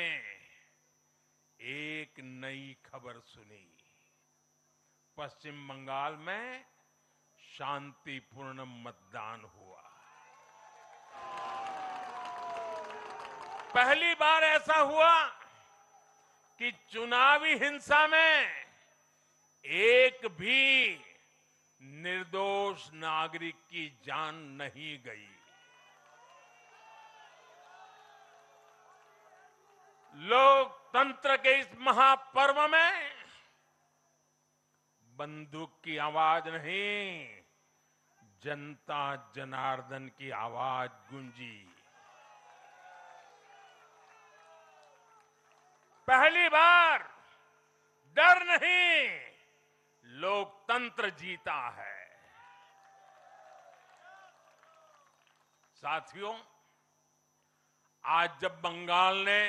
एक नई खबर सुनी। पश्चिम बंगाल में शांतिपूर्ण मतदान हुआ। पहली बार ऐसा हुआ कि चुनावी हिंसा में एक भी निर्दोष नागरिक की जान नहीं गई। लोकतंत्र के इस महापर्व में बंदूक की आवाज नहीं, जनता जनार्दन की आवाज गूंजी। पहली बार डर नहीं, लोकतंत्र जीता है। साथियों, आज जब बंगाल ने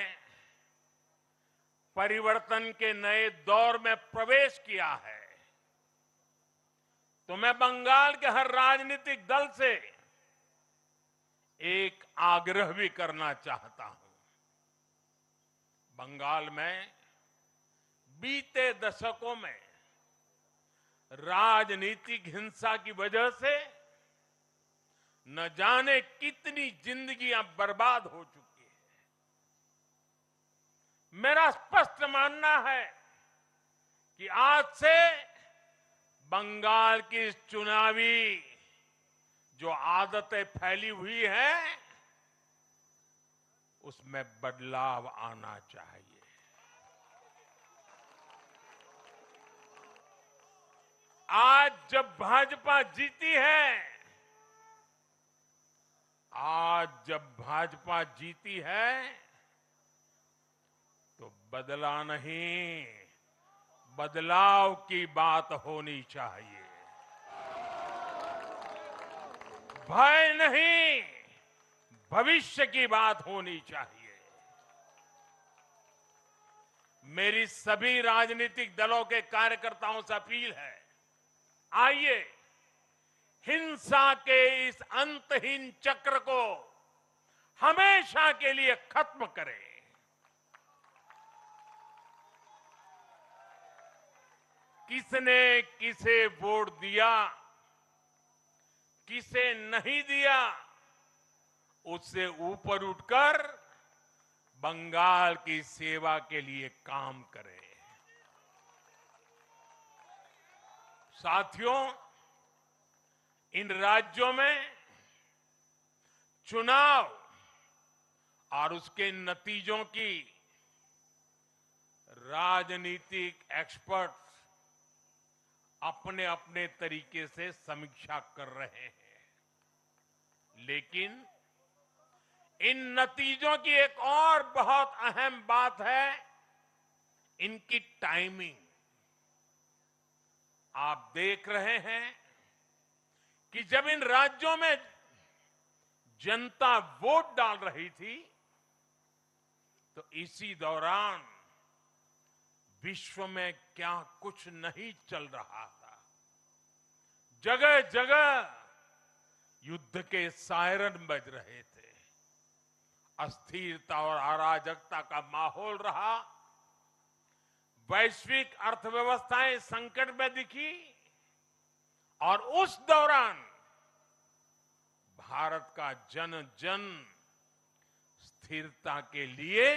परिवर्तन के नए दौर में प्रवेश किया है, तो मैं बंगाल के हर राजनीतिक दल से एक आग्रह भी करना चाहता हूं। बंगाल में बीते दशकों में राजनीतिक हिंसा की वजह से न जाने कितनी जिंदगियां बर्बाद हो चुकी हैं। मेरा स्पष्ट मानना है कि आज से बंगाल की चुनावी जो आदतें फैली हुई हैं, उसमें बदलाव आना चाहिए। आज जब भाजपा जीती है, तो बदला नहीं, बदलाव की बात होनी चाहिए। भय नहीं, भविष्य की बात होनी चाहिए। मेरी सभी राजनीतिक दलों के कार्यकर्ताओं से अपील है, आइए हिंसा के इस अंतहीन चक्र को हमेशा के लिए खत्म करें। किसने किसे वोट दिया, किसे नहीं दिया, उससे ऊपर उठकर बंगाल की सेवा के लिए काम करें। साथियों, इन राज्यों में चुनाव और उसके नतीजों की राजनीतिक एक्सपर्ट्स अपने अपने तरीके से समीक्षा कर रहे हैं, लेकिन इन नतीजों की एक और बहुत अहम बात है इनकी टाइमिंग। आप देख रहे हैं कि जब इन राज्यों में जनता वोट डाल रही थी तो इसी दौरान विश्व में क्या कुछ नहीं चल रहा था। जगह जगह युद्ध के सायरन बज रहे थे, अस्थिरता और अराजकता का माहौल रहा, वैश्विक अर्थव्यवस्थाएं संकट में दिखी और उस दौरान भारत का जन जन स्थिरता के लिए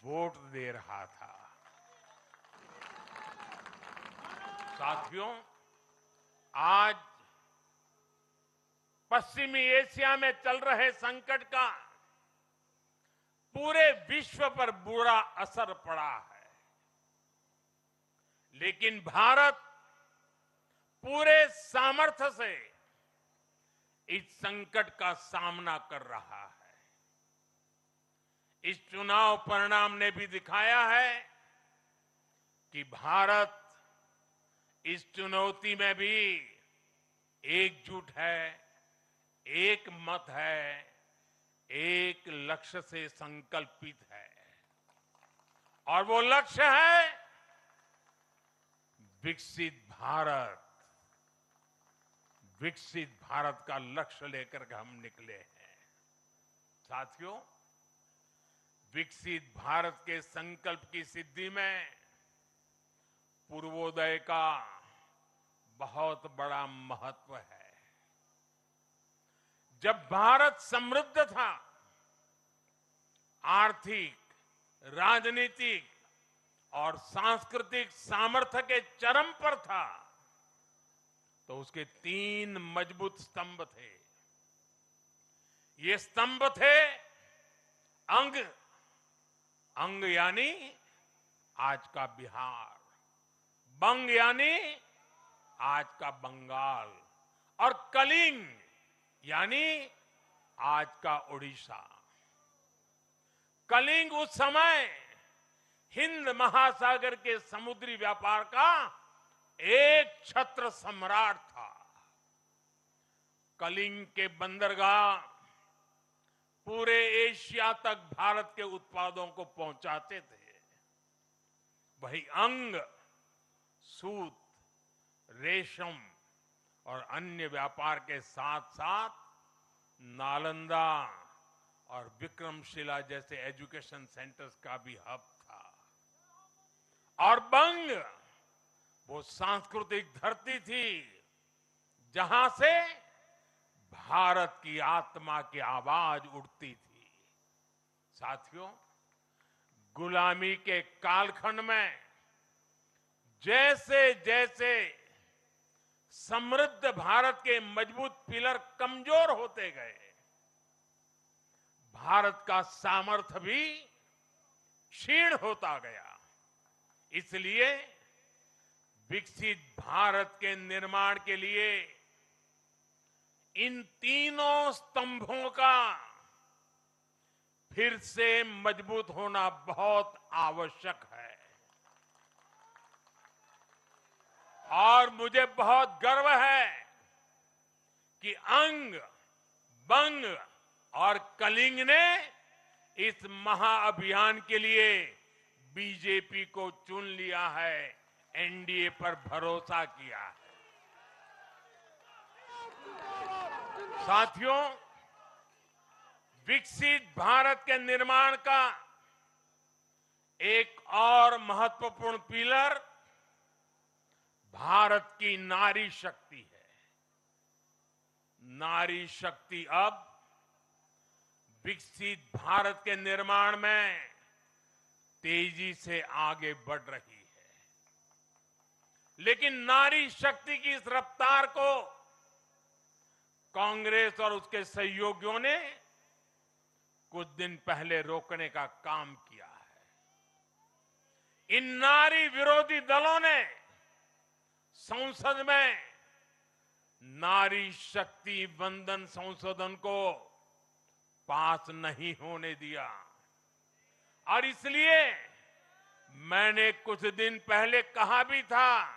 वोट दे रहा था। साथियों, आज पश्चिमी एशिया में चल रहे संकट का पूरे विश्व पर बुरा असर पड़ा है, लेकिन भारत पूरे सामर्थ्य से इस संकट का सामना कर रहा है। इस चुनाव परिणाम ने भी दिखाया है कि भारत इस चुनौती में भी एकजुट है, एक मत है, एक लक्ष्य से संकल्पित है और वो लक्ष्य है विकसित भारत। विकसित भारत का लक्ष्य लेकर के हम निकले हैं। साथियों, विकसित भारत के संकल्प की सिद्धि में पूर्वोदय का बहुत बड़ा महत्व है। जब भारत समृद्ध था, आर्थिक, राजनीतिक और सांस्कृतिक सामर्थ्य के चरम पर था, तो उसके 3 मजबूत स्तंभ थे। ये स्तंभ थे अंग, अंग यानी आज का बिहार, बंग यानी आज का बंगाल और कलिंग यानी आज का उड़ीसा। कलिंग उस समय हिंद महासागर के समुद्री व्यापार का एक छत्र सम्राट था। कलिंग के बंदरगाह पूरे एशिया तक भारत के उत्पादों को पहुंचाते थे। वही अंग सूत, रेशम और अन्य व्यापार के साथ साथ नालंदा और विक्रमशिला जैसे एजुकेशन सेंटर्स का भी हब था। और बंग वो सांस्कृतिक धरती थी जहां से भारत की आत्मा की आवाज उठती थी। साथियों, गुलामी के कालखंड में जैसे जैसे समृद्ध भारत के मजबूत पिलर कमजोर होते गए, भारत का सामर्थ्य भी क्षीण होता गया। इसलिए विकसित भारत के निर्माण के लिए इन तीनों स्तंभों का फिर से मजबूत होना बहुत आवश्यक है। और मुझे बहुत गर्व है कि अंग, बंग और कलिंग ने इस महाअभियान के लिए बीजेपी को चुन लिया है, एनडीए पर भरोसा किया है। साथियों, विकसित भारत के निर्माण का एक और महत्वपूर्ण पिलर भारत की नारी शक्ति है। नारी शक्ति अब विकसित भारत के निर्माण में तेजी से आगे बढ़ रही है। लेकिन नारी शक्ति की इस रफ्तार को कांग्रेस और उसके सहयोगियों ने कुछ दिन पहले रोकने का काम किया है। इन नारी विरोधी दलों ने संसद में नारी शक्ति वंदन संशोधन को पास नहीं होने दिया और इसलिए मैंने कुछ दिन पहले कहा भी था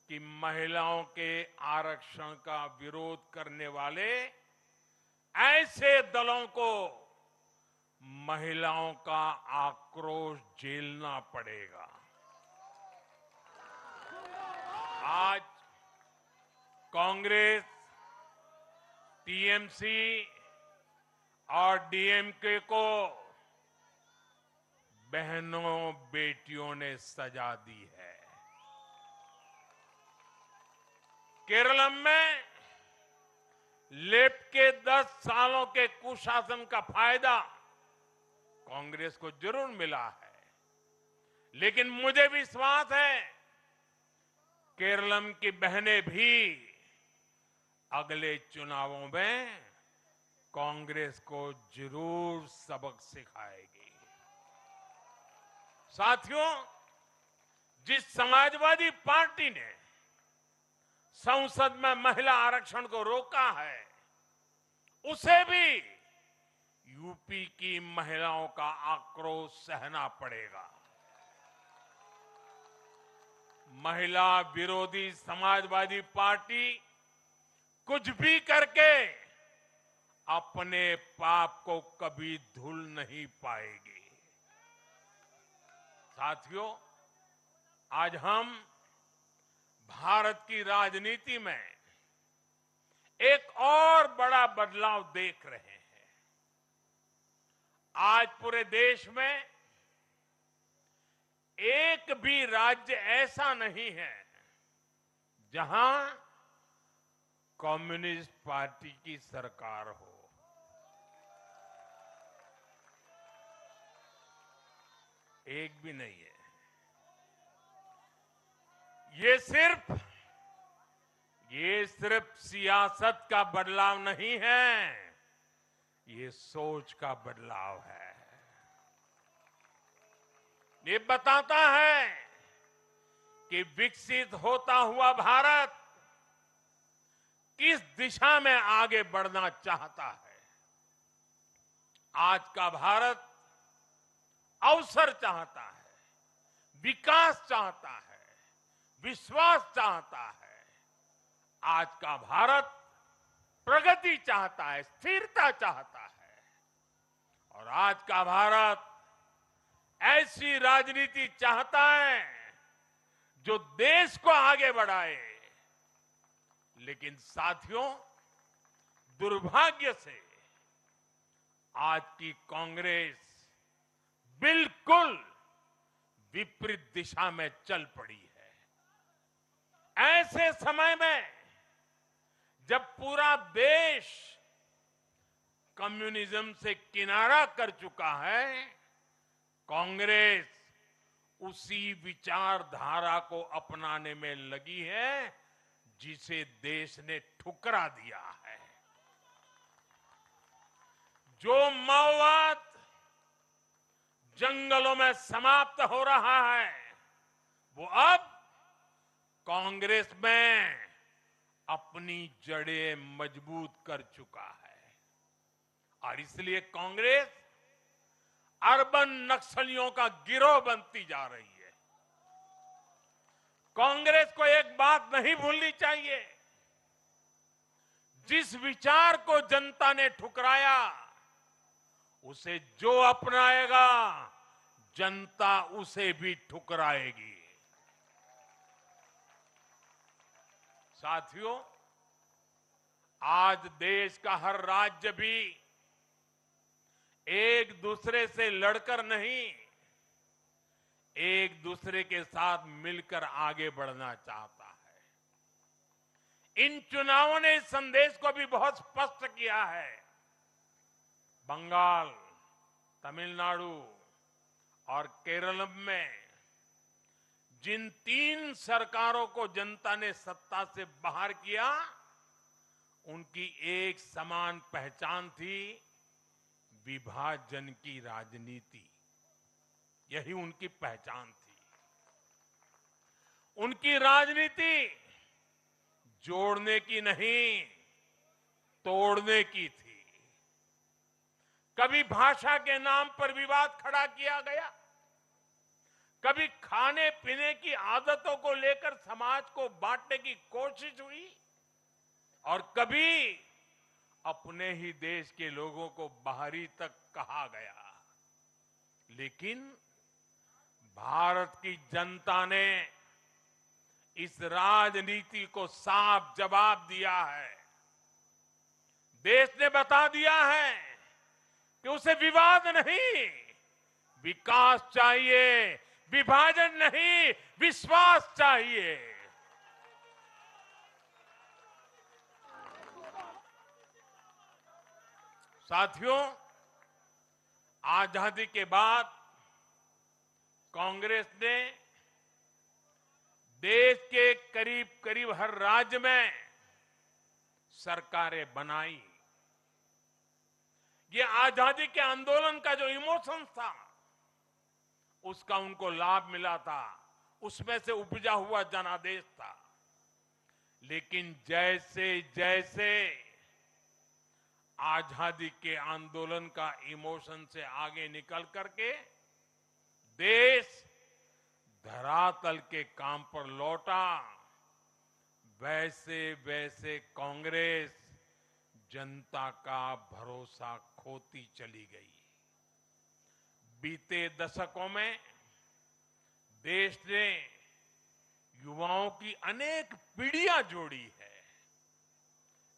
कि महिलाओं के आरक्षण का विरोध करने वाले ऐसे दलों को महिलाओं का आक्रोश झेलना पड़ेगा। आज कांग्रेस, टीएमसी और डीएमके को बहनों बेटियों ने सजा दी है। केरल में लेफ्ट के 10 सालों के कुशासन का फायदा कांग्रेस को जरूर मिला है, लेकिन मुझे विश्वास है केरल की बहनें भी अगले चुनावों में कांग्रेस को जरूर सबक सिखाएगी। साथियों, जिस समाजवादी पार्टी ने संसद में महिला आरक्षण को रोका है, उसे भी यूपी की महिलाओं का आक्रोश सहना पड़ेगा। महिला विरोधी समाजवादी पार्टी कुछ भी करके अपने पाप को कभी धुल नहीं पाएगी। साथियों, आज हम भारत की राजनीति में एक और बड़ा बदलाव देख रहे हैं। आज पूरे देश में एक भी राज्य ऐसा नहीं है जहां कम्युनिस्ट पार्टी की सरकार हो। एक भी नहीं है। ये सिर्फ सियासत का बदलाव नहीं है, ये सोच का बदलाव है। ये बताता है कि विकसित होता हुआ भारत किस दिशा में आगे बढ़ना चाहता है। आज का भारत अवसर चाहता है, विकास चाहता है, विश्वास चाहता है। आज का भारत प्रगति चाहता है, स्थिरता चाहता है। और आज का भारत ऐसी राजनीति चाहता है जो देश को आगे बढ़ाए। लेकिन साथियों, दुर्भाग्य से आज की कांग्रेस बिल्कुल विपरीत दिशा में चल पड़ी है। ऐसे समय में जब पूरा देश कम्युनिज्म से किनारा कर चुका है, कांग्रेस उसी विचारधारा को अपनाने में लगी है जिसे देश ने ठुकरा दिया है। जो माओवाद जंगलों में समाप्त हो रहा है, वो अब कांग्रेस में अपनी जड़ें मजबूत कर चुका है। और इसलिए कांग्रेस अर्बन नक्सलियों का गिरोह बनती जा रही है। कांग्रेस को एक बात नहीं भूलनी चाहिए, जिस विचार को जनता ने ठुकराया उसे जो अपनाएगा जनता उसे भी ठुकराएगी। साथियों, आज देश का हर राज्य भी एक दूसरे से लड़कर नहीं, एक दूसरे के साथ मिलकर आगे बढ़ना चाहता है। इन चुनावों ने इस संदेश को भी बहुत स्पष्ट किया है। बंगाल, तमिलनाडु और केरल में जिन 3 सरकारों को जनता ने सत्ता से बाहर किया, उनकी एक समान पहचान थी, विभाजन की राजनीति। यही उनकी पहचान थी। उनकी राजनीति जोड़ने की नहीं, तोड़ने की थी। कभी भाषा के नाम पर विवाद खड़ा किया गया, कभी खाने पीने की आदतों को लेकर समाज को बांटने की कोशिश हुई, और कभी अपने ही देश के लोगों को बाहरी तक कहा गया। लेकिन भारत की जनता ने इस राजनीति को साफ जवाब दिया है। देश ने बता दिया है कि उसे विवाद नहीं, विकास चाहिए, विभाजन नहीं, विश्वास चाहिए। साथियों, आजादी के बाद कांग्रेस ने देश के करीब करीब हर राज्य में सरकारें बनाई। ये आजादी के आंदोलन का जो इमोशन था, उसका उनको लाभ मिला था, उसमें से उपजा हुआ जनादेश था। लेकिन जैसे जैसे आजादी के आंदोलन का इमोशन से आगे निकल करके देश धरातल के काम पर लौटा, वैसे वैसे कांग्रेस जनता का भरोसा खोती चली गई। बीते दशकों में देश ने युवाओं की अनेक पीढ़ियां जोड़ी है,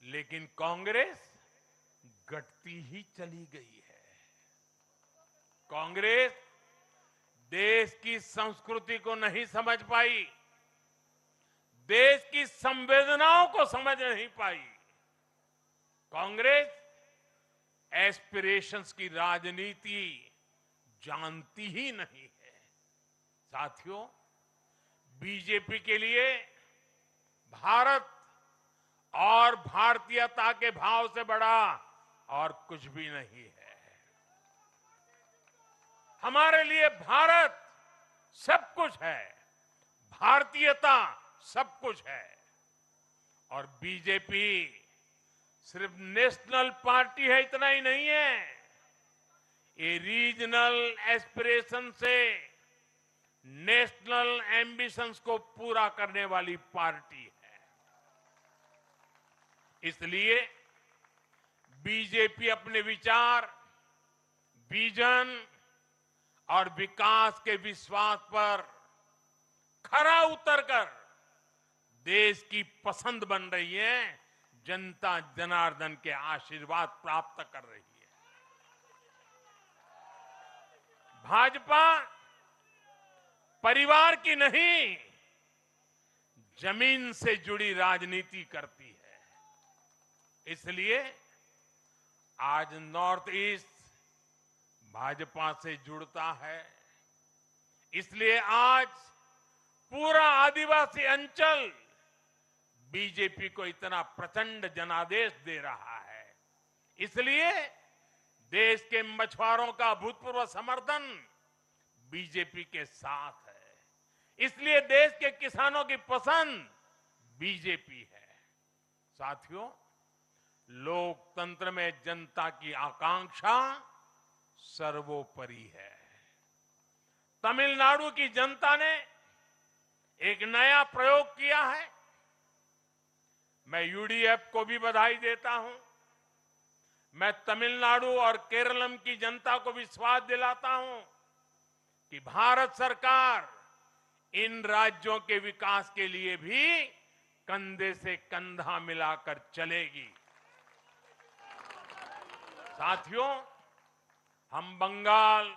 लेकिन कांग्रेस घटती ही चली गई है। कांग्रेस देश की संस्कृति को नहीं समझ पाई, देश की संवेदनाओं को समझ नहीं पाई। कांग्रेस एस्पिरेशंस की राजनीति जानती ही नहीं है। साथियों, बीजेपी के लिए भारत और भारतीयता के भाव से बड़ा और कुछ भी नहीं है। हमारे लिए भारत सब कुछ है, भारतीयता सब कुछ है। और बीजेपी सिर्फ नेशनल पार्टी है, इतना ही नहीं है, ये रीजनल एस्पिरेशन से नेशनल एम्बिशंस को पूरा करने वाली पार्टी है। इसलिए बीजेपी अपने विचार, विजन और विकास के विश्वास पर खरा उतरकर देश की पसंद बन रही है, जनता जनार्दन के आशीर्वाद प्राप्त कर रही है। भाजपा परिवार की नहीं, जमीन से जुड़ी राजनीति करती है। इसलिए आज नॉर्थ ईस्ट भाजपा से जुड़ता है। इसलिए आज पूरा आदिवासी अंचल बीजेपी को इतना प्रचंड जनादेश दे रहा है। इसलिए देश के मछुआरों का भूतपूर्व समर्थन बीजेपी के साथ है। इसलिए देश के किसानों की पसंद बीजेपी है। साथियों, लोकतंत्र में जनता की आकांक्षा सर्वोपरि है। तमिलनाडु की जनता ने एक नया प्रयोग किया है। मैं यूडीएफ को भी बधाई देता हूं। मैं तमिलनाडु और केरलम की जनता को विश्वास दिलाता हूं कि भारत सरकार इन राज्यों के विकास के लिए भी कंधे से कंधा मिलाकर चलेगी। साथियों, हम बंगाल,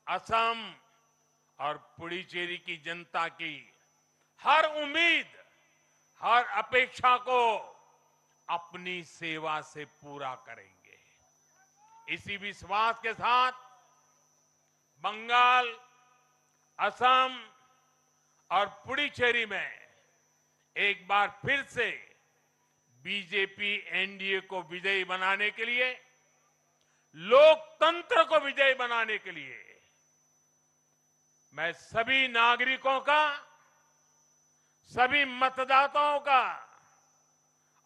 असम और पुडुचेरी की जनता की हर उम्मीद, हर अपेक्षा को अपनी सेवा से पूरा करेंगे। इसी विश्वास के साथ बंगाल, असम और पुडुचेरी में एक बार फिर से बीजेपी एनडीए को विजयी बनाने के लिए, लोकतंत्र को विजयी बनाने के लिए मैं सभी नागरिकों का, सभी मतदाताओं का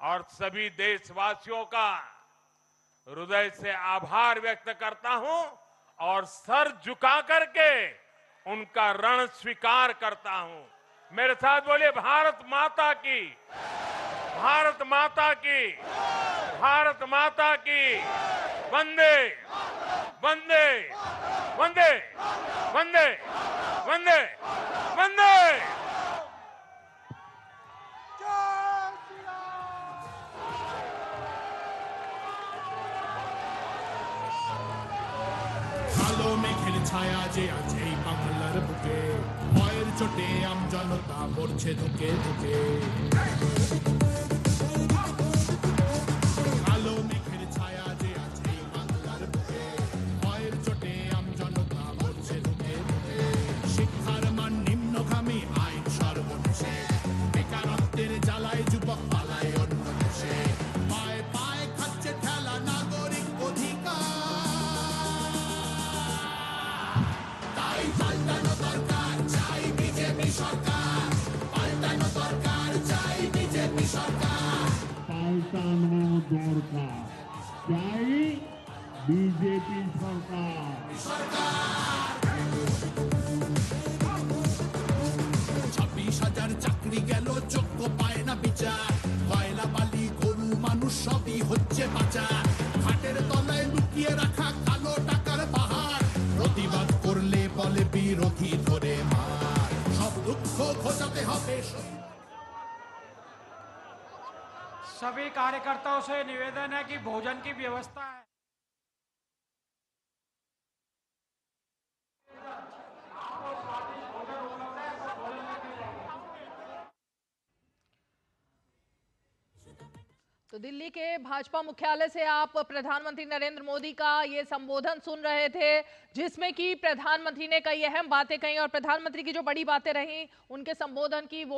और सभी देशवासियों का हृदय से आभार व्यक्त करता हूं और सर झुका करके उनका ऋण स्वीकार करता हूं। मेरे साथ बोलिए, भारत माता की, भारत माता की, भारत माता की, वंदे वंदे वंदे वंदे वंदे वंदे। কালো মেঘের ছায়া যে আছে এই বাংলার বুকে, ভয়ের চোটে আমজনতা মরছে ধুকে ধুকে। কালো মেঘের ছায়া যে আছে এই বাংলার বুকে, ভয়ের চোটে আমজনতা মরছে ধুকে ধুকে। শিক্ষার মান নিম্নগামী, আইন সর্বনেশে, বেকারত্বের জ্বালায় যুবক পালায় অন্য দেশে। পায়ে পায়ে খাচ্ছে ঠেলা নাগরিক অধিকার, পাল্টানো দরকার, চাই বিজেপি সরকার, পাল্টানো দরকার, চাই বিজেপি সরকার। পাল্টানো দরকার, চাই বিজেপি সরকার। 26,000 চাকরি গেল, যোগ্য পায় না বিচার, কয়লা বালি গরু মানুষ সবই হচ্ছে পাচার। ঘাটের তলায় লুকিয়ে রাখা কালো টাকার পাহাড়, প্রতিবাদ করলে বলে বিরোধী ধরে মার। সব দুঃখ ঘোচাতে হবে। सभी कार्यकर्ताओं से निवेदन है कि भोजन की व्यवस्था है। तो दिल्ली के भाजपा मुख्यालय से आप प्रधानमंत्री नरेंद्र मोदी का ये संबोधन सुन रहे थे, जिसमें कि प्रधानमंत्री ने कई अहम बातें कही और प्रधानमंत्री की जो बड़ी बातें रही उनके संबोधन की वो